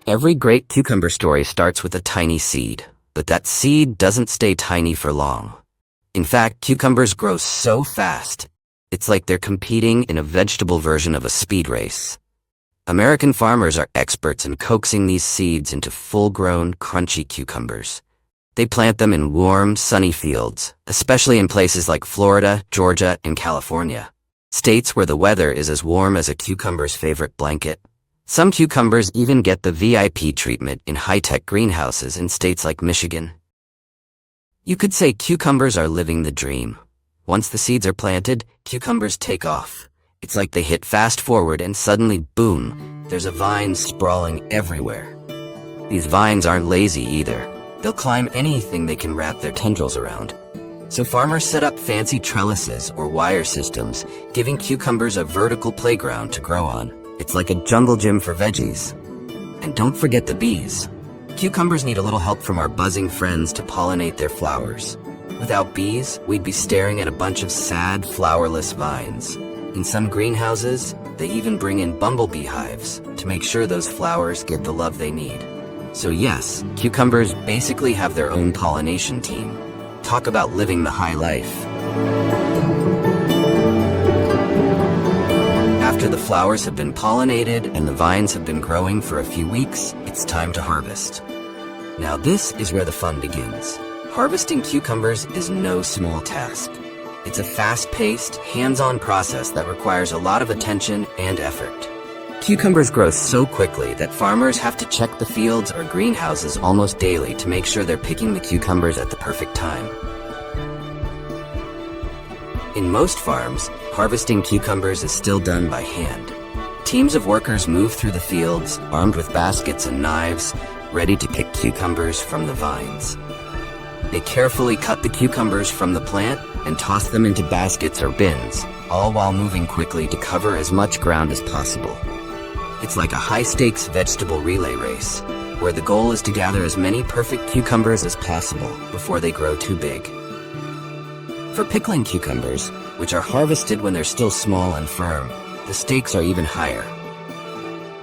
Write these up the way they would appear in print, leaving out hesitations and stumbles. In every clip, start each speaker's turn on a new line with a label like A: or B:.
A: Every great cucumber story starts with a tiny seed, but that seed doesn't stay tiny for long. In fact, cucumbers grow so fast, it's like they're competing in a vegetable version of a speed race. American farmers are experts in coaxing these seeds into full-grown, crunchy cucumbers. They plant them in warm, sunny fields, especially in places like Florida, Georgia, and California, states where the weather is as warm as a cucumber's favorite blanket. Some cucumbers even get the VIP treatment in high-tech greenhouses in states like Michigan. You could say cucumbers are living the dream. Once the seeds are planted, cucumbers take off. It's like they hit fast forward and suddenly, boom, there's a vine sprawling everywhere. These vines aren't lazy either. They'll climb anything they can wrap their tendrils around. So farmers set up fancy trellises or wire systems, giving cucumbers a vertical playground to grow on. It's like a jungle gym for veggies. And don't forget the bees. Cucumbers need a little help from our buzzing friends to pollinate their flowers. Without bees, we'd be staring at a bunch of sad, flowerless vines. In some greenhouses, they even bring in bumblebee hives to make sure those flowers get the love they need. So yes, cucumbers basically have their own pollination team. Talk about living the high life. After the flowers have been pollinated and the vines have been growing for a few weeks, it's time to harvest. Now this is where the fun begins. Harvesting cucumbers is no small task. It's a fast-paced, hands-on process that requires a lot of attention and effort. Cucumbers grow so quickly that farmers have to check the fields or greenhouses almost daily to make sure they're picking the cucumbers at the perfect time. In most farms, harvesting cucumbers is still done by hand. Teams of workers move through the fields, armed with baskets and knives, ready to pick cucumbers from the vines. They carefully cut the cucumbers from the plant and toss them into baskets or bins, all while moving quickly to cover as much ground as possible. It's like a high-stakes vegetable relay race, where the goal is to gather as many perfect cucumbers as possible before they grow too big. For pickling cucumbers, which are harvested when they're still small and firm, the stakes are even higher.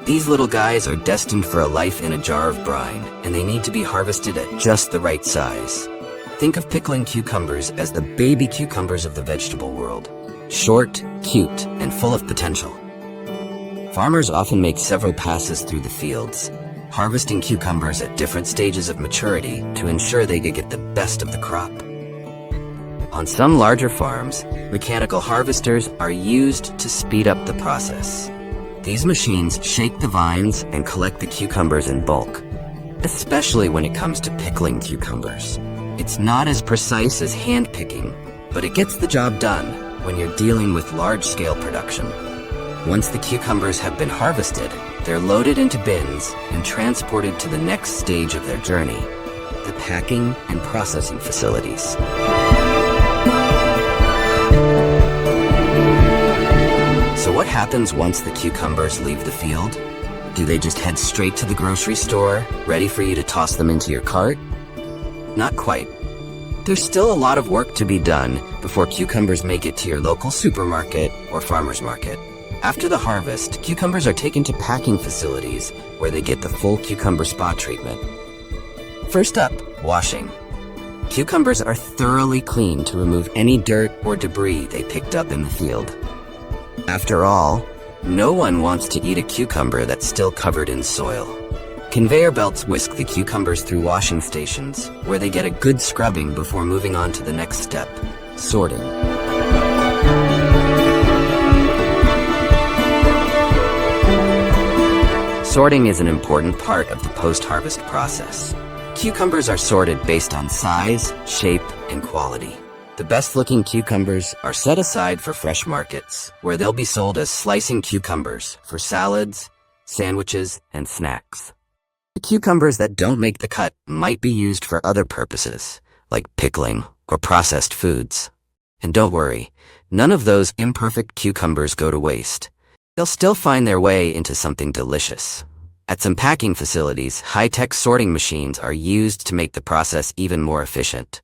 A: These little guys are destined for a life in a jar of brine, and they need to be harvested at just the right size. Think of pickling cucumbers as the baby cucumbers of the vegetable world. Short, cute, and full of potential. Farmers often make several passes through the fields, harvesting cucumbers at different stages of maturity to ensure they get the best of the crop. On some larger farms, mechanical harvesters are used to speed up the process. These machines shake the vines and collect the cucumbers in bulk, especially when it comes to pickling cucumbers. It's not as precise as hand picking, but it gets the job done when you're dealing with large-scale production. Once the cucumbers have been harvested, they're loaded into bins and transported to the next stage of their journey, the packing and processing facilities. So what happens once the cucumbers leave the field? Do they just head straight to the grocery store, ready for you to toss them into your cart? Not quite. There's still a lot of work to be done before cucumbers make it to your local supermarket or farmer's market. After the harvest, cucumbers are taken to packing facilities where they get the full cucumber spa treatment. First up, washing. Cucumbers are thoroughly cleaned to remove any dirt or debris they picked up in the field. After all, no one wants to eat a cucumber that's still covered in soil. Conveyor belts whisk the cucumbers through washing stations, where they get a good scrubbing before moving on to the next step, sorting. Sorting is an important part of the post-harvest process. Cucumbers are sorted based on size, shape, and quality. The best-looking cucumbers are set aside for fresh markets, where they'll be sold as slicing cucumbers for salads, sandwiches, and snacks. The cucumbers that don't make the cut might be used for other purposes, like pickling or processed foods. And don't worry, none of those imperfect cucumbers go to waste. They'll still find their way into something delicious. At some packing facilities, high-tech sorting machines are used to make the process even more efficient.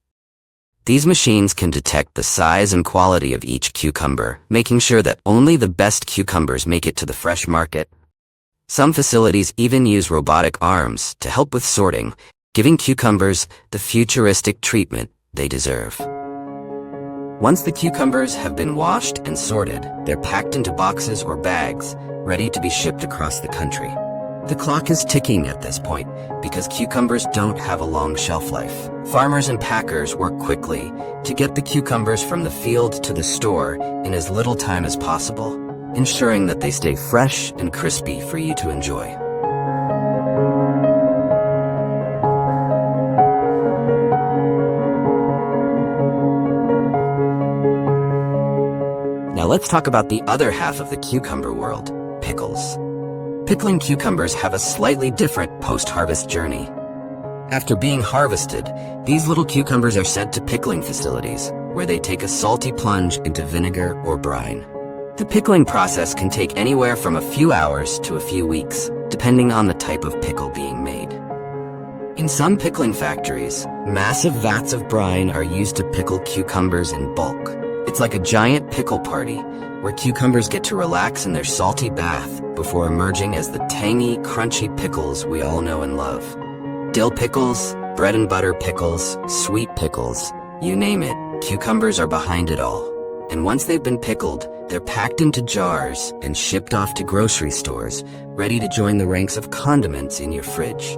A: These machines can detect the size and quality of each cucumber, making sure that only the best cucumbers make it to the fresh market. Some facilities even use robotic arms to help with sorting, giving cucumbers the futuristic treatment they deserve. Once the cucumbers have been washed and sorted, they're packed into boxes or bags, ready to be shipped across the country. The clock is ticking at this point because cucumbers don't have a long shelf life. Farmers and packers work quickly to get the cucumbers from the field to the store in as little time as possible, ensuring that they stay fresh and crispy for you to enjoy. Now let's talk about the other half of the cucumber world, pickles. Pickling cucumbers have a slightly different post-harvest journey. After being harvested, these little cucumbers are sent to pickling facilities, where they take a salty plunge into vinegar or brine. The pickling process can take anywhere from a few hours to a few weeks, depending on the type of pickle being made. In some pickling factories, massive vats of brine are used to pickle cucumbers in bulk. It's like a giant pickle party, where cucumbers get to relax in their salty bath before emerging as the tangy, crunchy pickles we all know and love. Dill pickles, bread and butter pickles, sweet pickles, you name it, cucumbers are behind it all. And once they've been pickled, they're packed into jars and shipped off to grocery stores, ready to join the ranks of condiments in your fridge.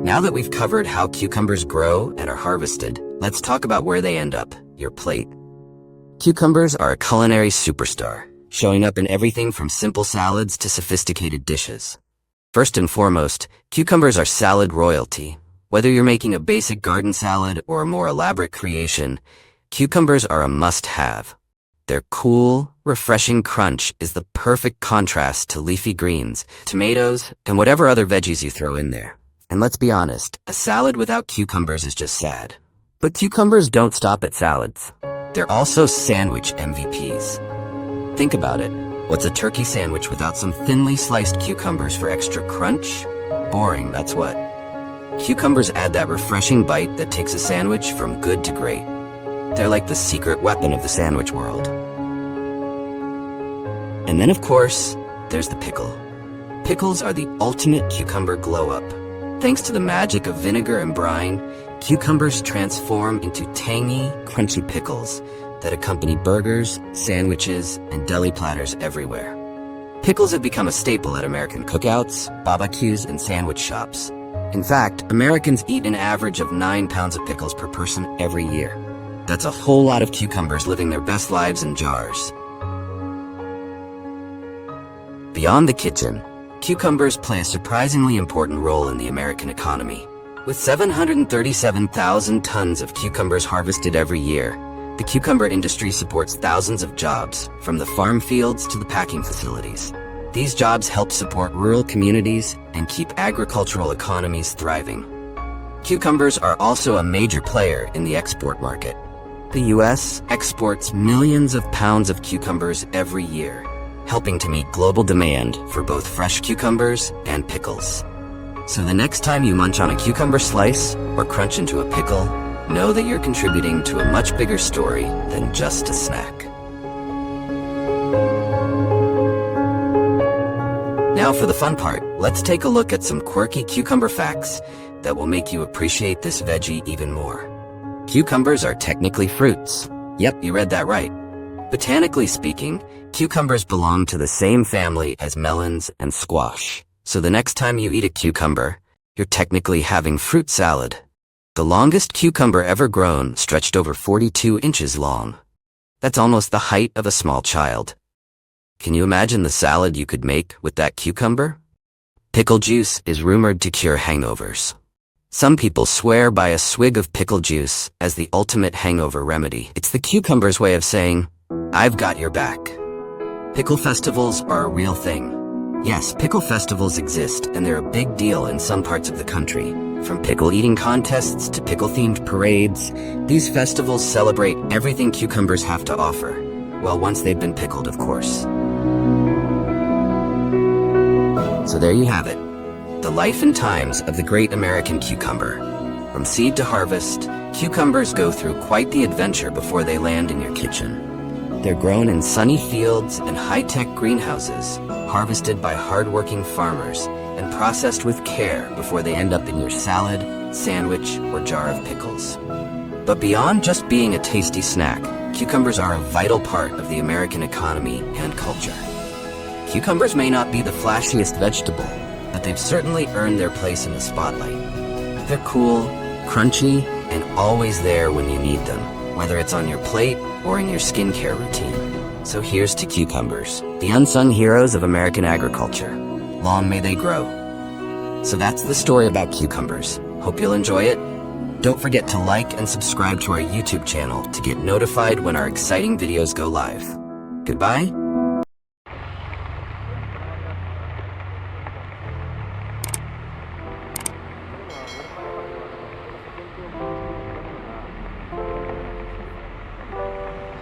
A: Now that we've covered how cucumbers grow and are harvested, let's talk about where they end up, your plate. Cucumbers are a culinary superstar, showing up in everything from simple salads to sophisticated dishes. First and foremost, cucumbers are salad royalty. Whether you're making a basic garden salad or a more elaborate creation, cucumbers are a must-have. Their cool, refreshing crunch is the perfect contrast to leafy greens, tomatoes, and whatever other veggies you throw in there. And let's be honest, a salad without cucumbers is just sad. But cucumbers don't stop at salads. They're also sandwich MVPs. Think about it. What's a turkey sandwich without some thinly sliced cucumbers for extra crunch? Boring, that's what. Cucumbers add that refreshing bite that takes a sandwich from good to great. They're like the secret weapon of the sandwich world. And then, of course, there's the pickle. Pickles are the ultimate cucumber glow-up. Thanks to the magic of vinegar and brine, cucumbers transform into tangy, crunchy pickles that accompany burgers, sandwiches, and deli platters everywhere. Pickles have become a staple at American cookouts, barbecues, and sandwich shops. In fact, Americans eat an average of 9 pounds of pickles per person every year. That's a whole lot of cucumbers living their best lives in jars. Beyond the kitchen, cucumbers play a surprisingly important role in the American economy. With 737,000 tons of cucumbers harvested every year, the cucumber industry supports thousands of jobs, from the farm fields to the packing facilities. These jobs help support rural communities and keep agricultural economies thriving. Cucumbers are also a major player in the export market. The U.S. exports millions of pounds of cucumbers every year, helping to meet global demand for both fresh cucumbers and pickles. So the next time you munch on a cucumber slice or crunch into a pickle, know that you're contributing to a much bigger story than just a snack. Now for the fun part, let's take a look at some quirky cucumber facts that will make you appreciate this veggie even more. Cucumbers are technically fruits. Yep, you read that right. Botanically speaking, cucumbers belong to the same family as melons and squash. So the next time you eat a cucumber, you're technically having fruit salad. The longest cucumber ever grown stretched over 42 inches long. That's almost the height of a small child. Can you imagine the salad you could make with that cucumber? Pickle juice is rumored to cure hangovers. Some people swear by a swig of pickle juice as the ultimate hangover remedy. It's the cucumber's way of saying, I've got your back. Pickle festivals are a real thing. Yes, pickle festivals exist, and they're a big deal in some parts of the country. From pickle eating contests to pickle-themed parades, these festivals celebrate everything cucumbers have to offer. Well, once they've been pickled, of course. So there you have it. The life and times of the great American cucumber. From seed to harvest, cucumbers go through quite the adventure before they land in your kitchen. They're grown in sunny fields and high-tech greenhouses, harvested by hard-working farmers, and processed with care before they end up in your salad, sandwich, or jar of pickles. But beyond just being a tasty snack, cucumbers are a vital part of the American economy and culture. Cucumbers may not be the flashiest vegetable, but they've certainly earned their place in the spotlight. They're cool, crunchy, and always there when you need them, whether it's on your plate or in your skincare routine. So here's to cucumbers, the unsung heroes of American agriculture. Long may they grow. So that's the story about cucumbers. Hope you'll enjoy it. Don't forget to like and subscribe to our YouTube channel to get notified when our exciting videos go live. Goodbye.